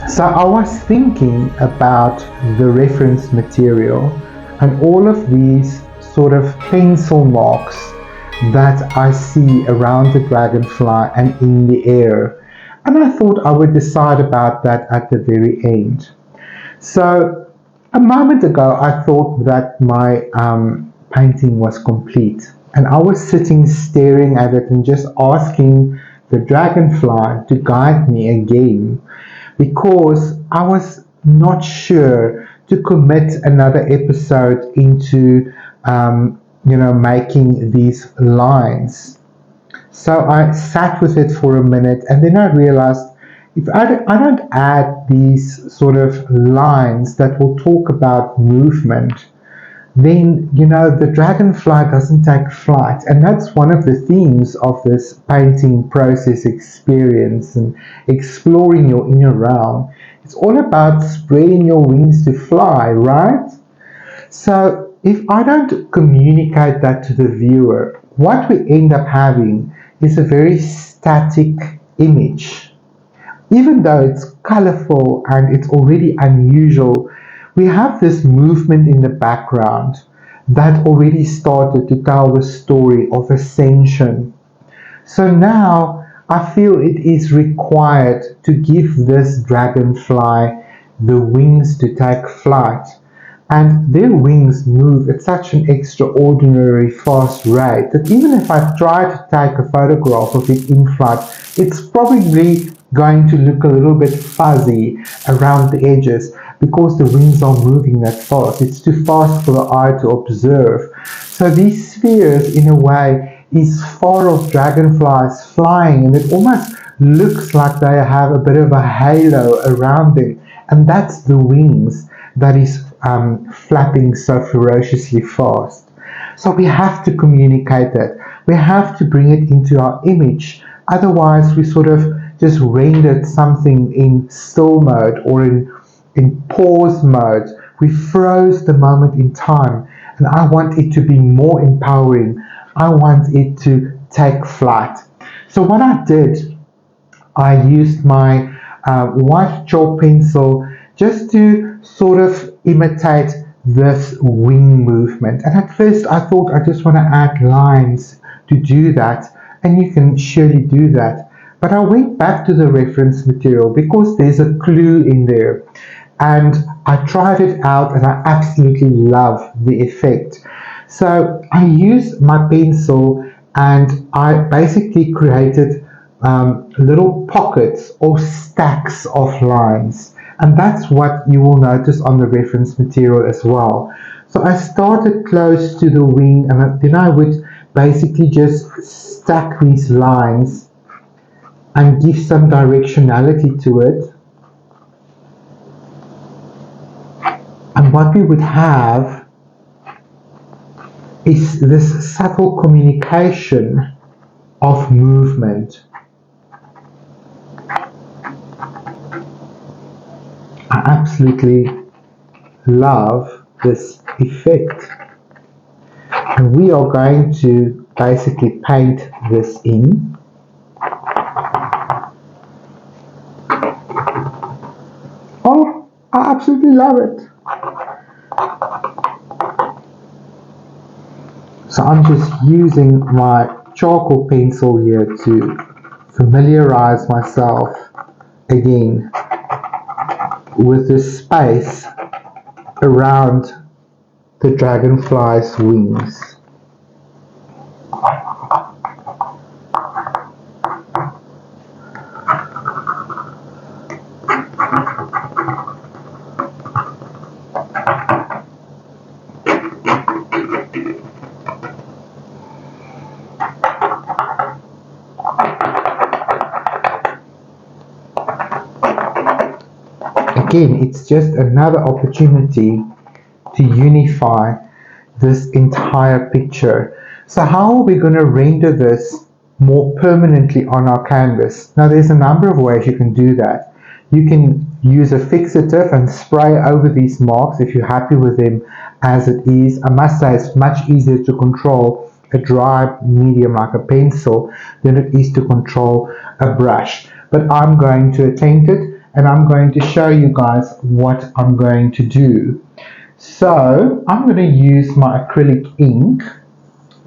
So I was thinking about the reference material and all of these sort of pencil marks that I see around the dragonfly and in the air. And I thought I would decide about that at the very end. So a moment ago, I thought that my painting was complete. And I was sitting staring at it and just asking the dragonfly to guide me again because I was not sure to commit another episode into making these lines. So I sat with it for a minute and then I realized if I don't add these sort of lines that will talk about movement, then the dragonfly doesn't take flight. And that's one of the themes of this painting process experience and exploring your inner realm. It's all about spreading your wings to fly, right? So if I don't communicate that to the viewer, what we end up having is a very static image. Even though it's colorful and it's already unusual, we have this movement in the background that already started to tell the story of ascension. So now I feel it is required to give this dragonfly the wings to take flight. And their wings move at such an extraordinary fast rate that even if I try to take a photograph of it in flight, it's probably going to look a little bit fuzzy around the edges because the wings are moving that fast. It's too fast for the eye to observe. So these spheres, in a way, is far off dragonflies flying, and it almost looks like they have a bit of a halo around them. And that's the wings that is flapping so ferociously fast. So we have to communicate that. We have to bring it into our image. Otherwise, we sort of just rendered something in still mode or in pause mode. We froze the moment in time. And I want it to be more empowering. I want it to take flight. So what I did, I used my white chalk pencil just to sort of imitate this wing movement. And at first I thought I just want to add lines to do that, and you can surely do that. But I went back to the reference material because there's a clue in there. And I tried it out and I absolutely love the effect. So I used my pencil and I basically created little pockets or stacks of lines. And that's what you will notice on the reference material as well. So I started close to the wing and then I would basically just stack these lines and give some directionality to it. And what we would have is this subtle communication of movement. I absolutely love this effect. And we are going to basically paint this in. Oh, I absolutely love it. So I'm just using my charcoal pencil here to familiarize myself again with the space around the dragonfly's wings. Again, it's just another opportunity to unify this entire picture. So how are we going to render this more permanently on our canvas? Now there's a number of ways you can do that. You can use a fixative and spray over these marks if you're happy with them as it is. I must say it's much easier to control a dry medium like a pencil than it is to control a brush. But I'm going to attempt it and I'm going to show you guys what I'm going to do. So I'm going to use my acrylic ink.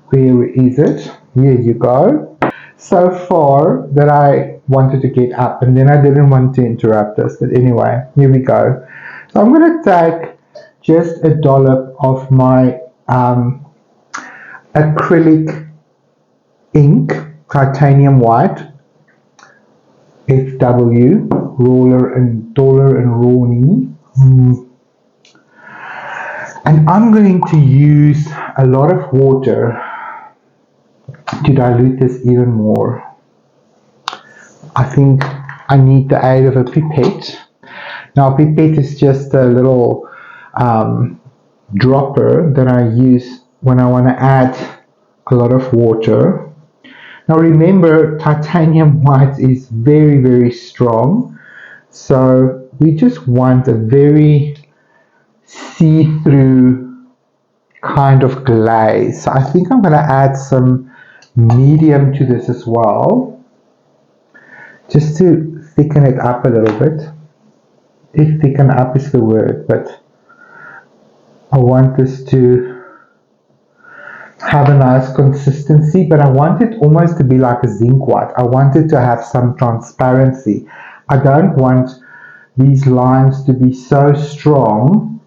Where is it? Here you go. So far that I wanted to get up, and then I didn't want to interrupt us, but anyway, here we go. So I'm going to take just a dollop of my acrylic ink, titanium white, FW, roller and dollar and Ronnie. And I'm going to use a lot of water to dilute this even more. I think I need the aid of a pipette. Now, a pipette is just a little dropper that I use when I want to add a lot of water. Now remember, titanium white is very, very strong. So we just want a very see-through kind of glaze. So I think I'm going to add some medium to this as well, just to thicken it up a little bit. If thicken up is the word, but I want this to have a nice consistency, but I want it almost to be like a zinc white. I want it to have some transparency. I don't want these lines to be so strong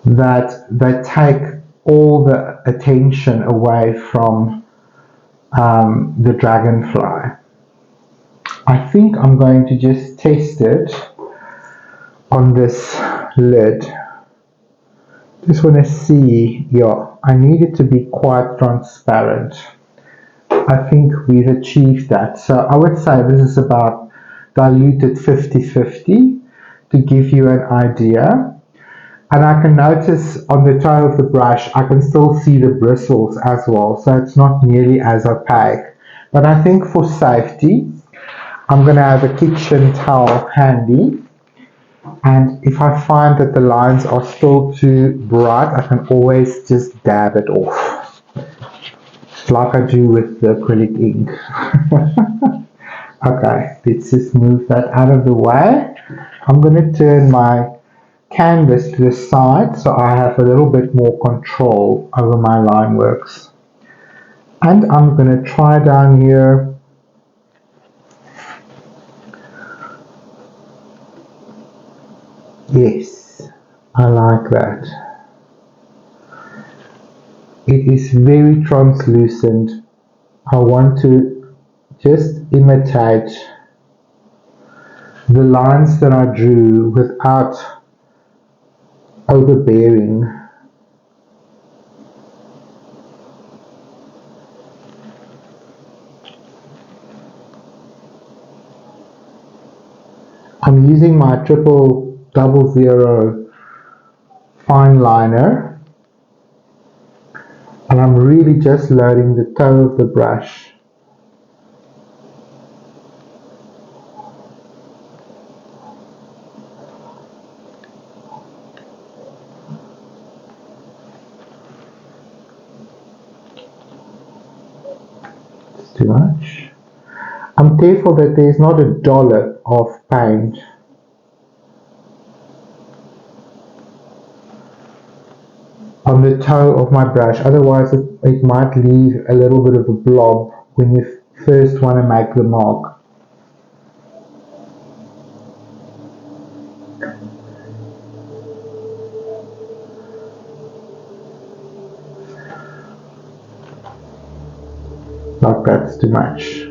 that they take all the attention away from the dragonfly. I think I'm going to just test it on this lid. Just want to see, yeah, I need it to be quite transparent. I think we've achieved that. So I would say this is about diluted 50-50 to give you an idea. And I can notice on the toe of the brush, I can still see the bristles as well. So it's not nearly as opaque. But I think for safety, I'm going to have a kitchen towel handy. And if I find that the lines are still too bright, I can always just dab it off, like I do with the acrylic ink. Okay, let's just move that out of the way. I'm going to turn my canvas to the side so I have a little bit more control over my line works. And I'm going to try down here. Yes, I like that. It is very translucent. I want to just imitate the lines that I drew without overbearing. I'm using my 000 fine liner, and I'm really just loading the toe of the brush. It's too much. I'm careful that there's not a dollop of paint. On the toe of my brush, otherwise it might leave a little bit of a blob when you first want to make the mark. Like that's too much.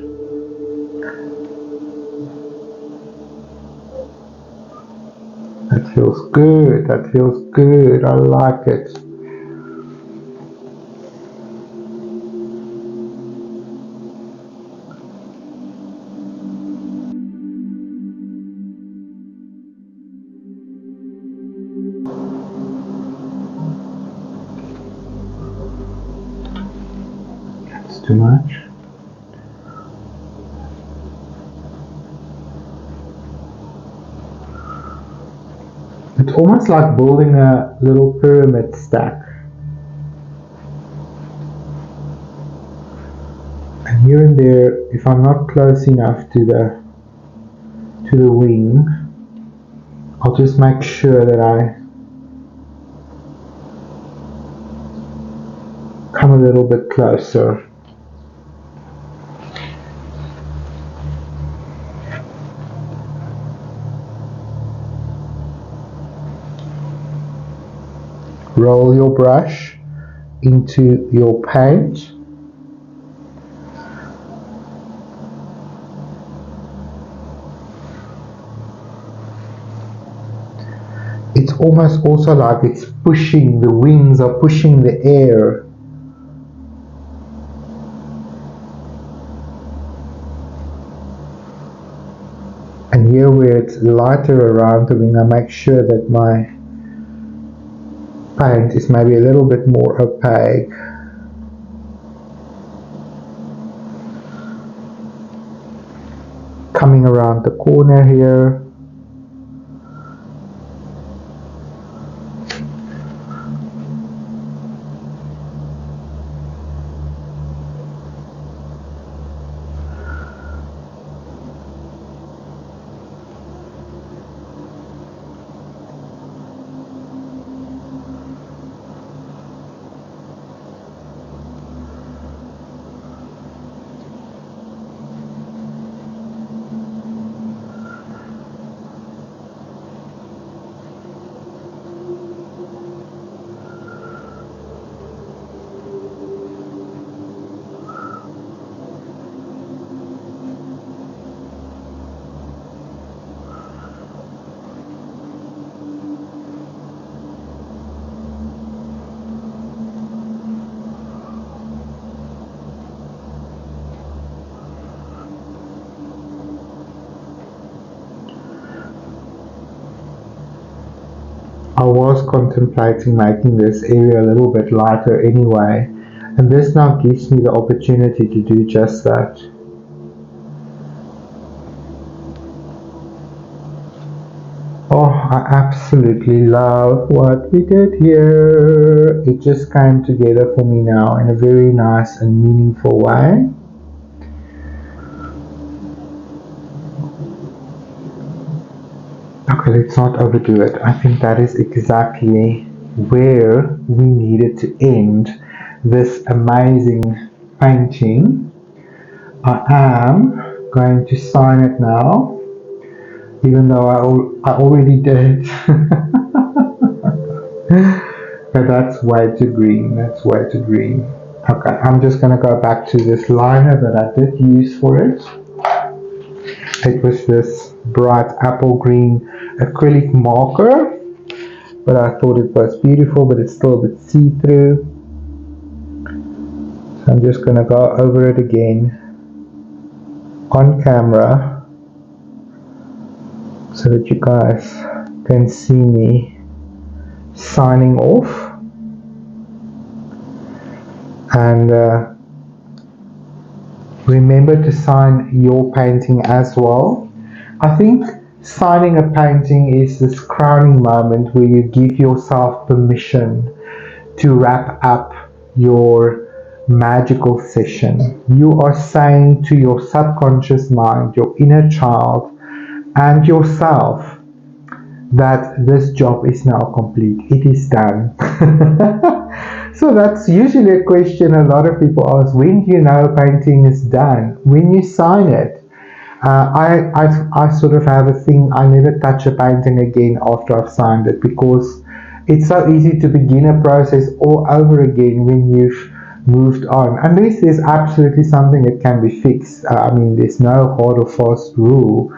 That feels good, that feels good, I like it. That's too much. It's almost like building a little pyramid stack. And here and there, if I'm not close enough to the to the wing. I'll just make sure that I come a little bit closer. Roll your brush into your paint. It's almost also like it's pushing, the wings are pushing the air. And here where it's lighter around the wing, I make sure that my paint is maybe a little bit more opaque. Coming around the corner here. I was contemplating making this area a little bit lighter anyway, and this now gives me the opportunity to do just that. Oh, I absolutely love what we did here. It just came together for me now in a very nice and meaningful way. Okay, let's not overdo it. I think that is exactly where we needed to end this amazing painting. I am going to sign it now, even though I already did. But that's way too green. That's way too green. Okay, I'm just going to go back to this liner that I did use for it. It was this bright apple green acrylic marker, but I thought it was beautiful, but it's still a bit see-through. So I'm just going to go over it again on camera so that you guys can see me signing off. And remember to sign your painting as well. I think signing a painting is this crowning moment where you give yourself permission to wrap up your magical session. You are saying to your subconscious mind, your inner child, and yourself that this job is now complete. It is done. So that's usually a question a lot of people ask. When do you know a painting is done? When you sign it. I sort of have a thing, I never touch a painting again after I've signed it, because it's so easy to begin a process all over again when you've moved on, unless there's absolutely something that can be fixed. I mean, there's no hard or fast rule,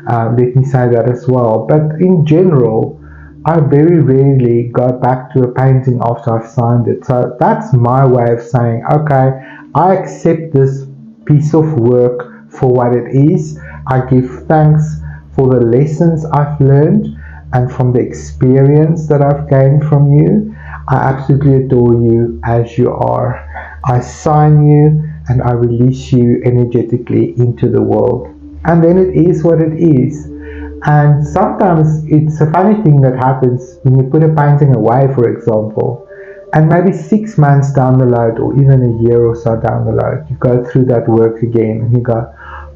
let me say that as well, but in general I very rarely go back to a painting after I've signed it. So that's my way of saying, okay, I accept this piece of work for what it is. I give thanks for the lessons I've learned and from the experience that I've gained from you. I absolutely adore you as you are. I sign you and I release you energetically into the world. And then it is what it is. And sometimes it's a funny thing that happens when you put a painting away, for example, and maybe 6 months down the road, or even a year or so down the road, you go through that work again and you go,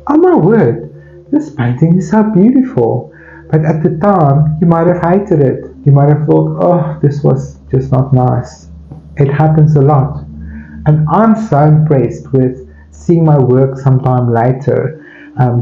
oh my word, this painting is so beautiful. But at the time, you might have hated it. You might have thought, oh, this was just not nice. It happens a lot. And I'm so impressed with seeing my work sometime later,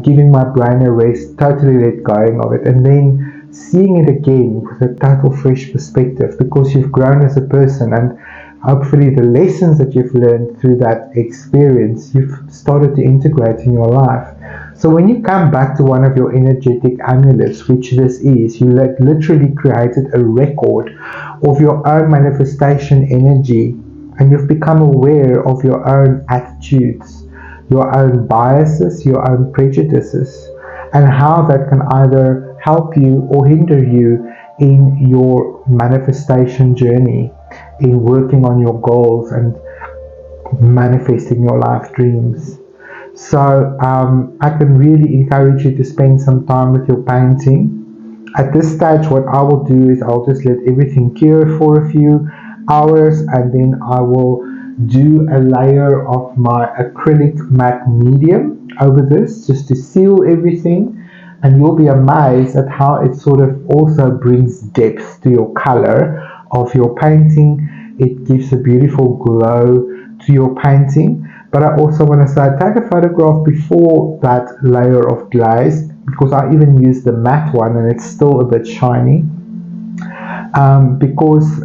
giving my brain a rest, totally let going of it, and then seeing it again with a total fresh perspective because you've grown as a person, and hopefully the lessons that you've learned through that experience you've started to integrate in your life. So when you come back to one of your energetic amulets, which this is, you literally created a record of your own manifestation energy, and you've become aware of your own attitudes, your own biases, your own prejudices, and how that can either help you or hinder you in your manifestation journey, in working on your goals and manifesting your life dreams. So I can really encourage you to spend some time with your painting. At this stage, what I will do is I'll just let everything cure for a few hours, and then I will do a layer of my acrylic matte medium over this just to seal everything, and you'll be amazed at how it sort of also brings depth to your color of your painting. It gives a beautiful glow to your painting. But I also want to say, take a photograph before that layer of glaze, because I even use the matte one and it's still a bit shiny. Because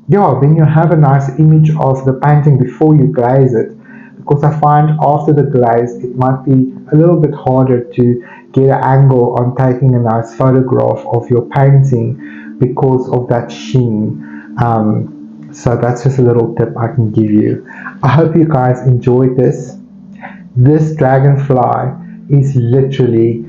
yeah, then you have a nice image of the painting before you glaze it. Because I find after the glaze, it might be a little bit harder to get an angle on taking a nice photograph of your painting because of that sheen. So that's just a little tip I can give you. I hope you guys enjoyed this. This dragonfly is literally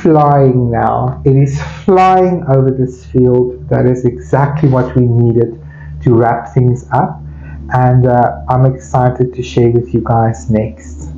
flying now. It is flying over this field. That is exactly what we needed to wrap things up. And I'm excited to share with you guys next.